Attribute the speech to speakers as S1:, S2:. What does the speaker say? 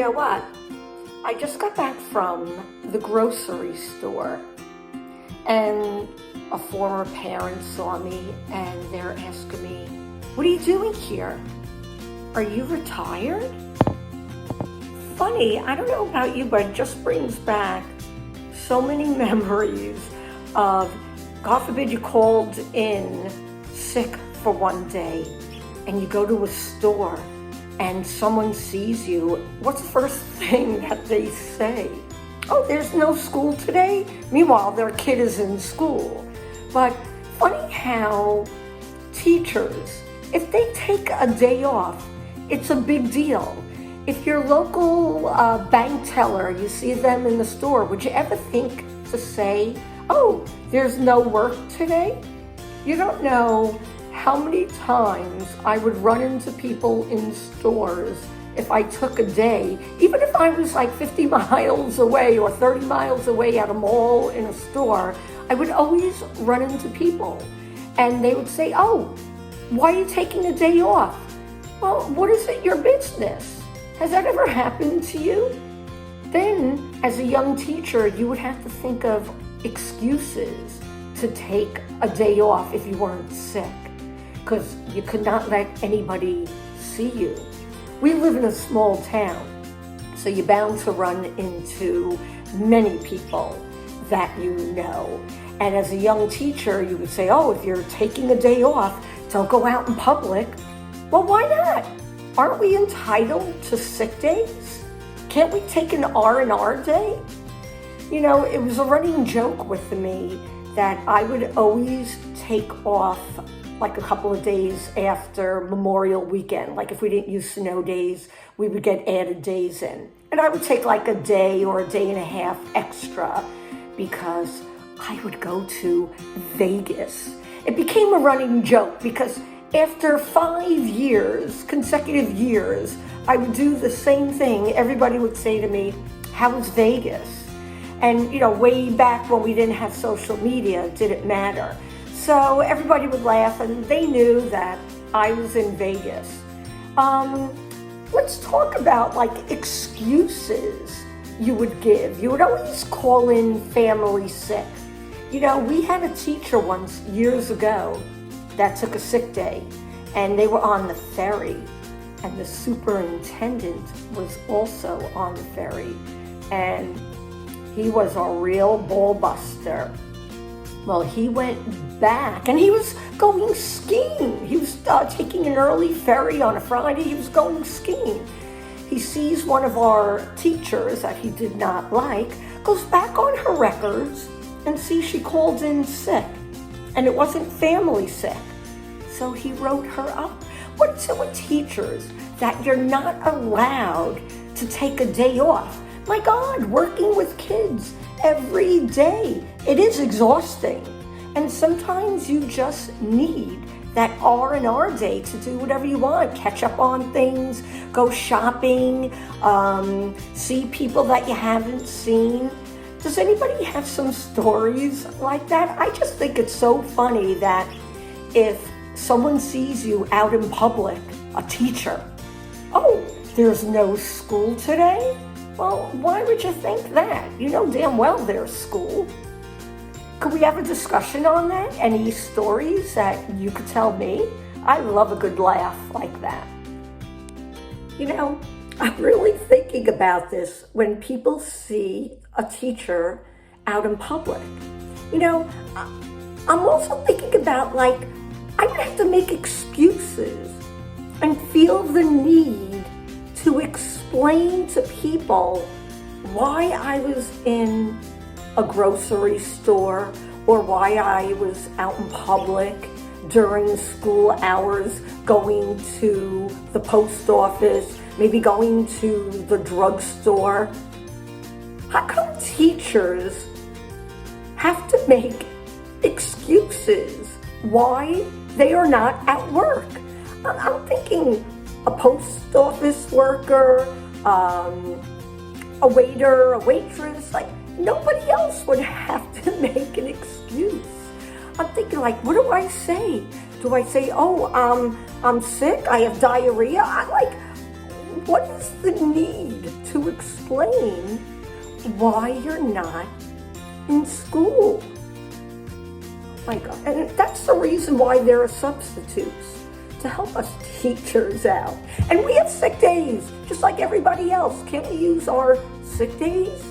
S1: know what? I just got back from the grocery store, and a former parent saw me and they're asking me, "What are you doing here? Are you retired?" Funny, I don't know about you, but it just brings back so many memories of, God forbid you called in sick for one day and you go to a store and someone sees you. What's the first thing that they say? "Oh, there's no school today?" Meanwhile, their kid is in school. But funny how teachers, if they take a day off, it's a big deal. If your local bank teller, you see them in the store, would you ever think to say, "Oh, there's no work today"? You don't know how many times I would run into people in stores if I took a day, even if I was like 50 miles away or 30 miles away at a mall in a store. I would always run into people and they would say, "Oh, why are you taking a day off?" Well, what is it your business? Has that ever happened to you? Then, as a young teacher, you would have to think of excuses to take a day off if you weren't sick, because you could not let anybody see you. We live in a small town, so you're bound to run into many people that you know. And as a young teacher, you would say, "Oh, if you're taking a day off, don't go out in public." Well, why not? Aren't we entitled to sick days? Can't we take an R&R day? You know, it was a running joke with me that I would always take off like a couple of days after Memorial Weekend. Like if we didn't use snow days, we would get added days in. And I would take like a day or a day and a half extra because I would go to Vegas. It became a running joke because after 5 years, consecutive years, I would do the same thing. Everybody would say to me, "How was Vegas?" And you know, way back when we didn't have social media, it didn't matter. So everybody would laugh and they knew that I was in Vegas. Let's talk about like excuses you would give. You would always call in family sick. You know, we had a teacher once years ago that took a sick day and they were on the ferry and the superintendent was also on the ferry and he was a real ball buster. Well, he went back and he was going skiing. He was taking an early ferry on a Friday. He was going skiing. He sees one of our teachers that he did not like, goes back on her records and sees she called in sick. And it wasn't family sick. So he wrote her up. What's it with teachers that you're not allowed to take a day off? My God, working with kids every day, it is exhausting. And sometimes you just need that R&R day to do whatever you want, catch up on things, go shopping, see people that you haven't seen. Does anybody have some stories like that? I just think it's so funny that if someone sees you out in public, a teacher, "Oh, there's no school today?" Well, why would you think that? You know damn well there's school. Could we have a discussion on that? Any stories that you could tell me? I love a good laugh like that. You know, I'm really thinking about this when people see a teacher out in public. You know, I'm also thinking about like, I would have to make excuses and feel the need to explain to people why I was in a grocery store or why I was out in public during school hours, going to the post office, maybe going to the drugstore. How come teachers have to make excuses why they are not at work? I'm thinking a post office worker, a waiter, a waitress, like nobody else would have to make an excuse. I'm thinking like, what do I say? Do I say, "Oh, I'm sick, I have diarrhea"? What is the need to explain why you're not in school. My God. And that's the reason why there are substitutes, to help us teachers out. And we have sick days, just like everybody else. Can't we use our sick days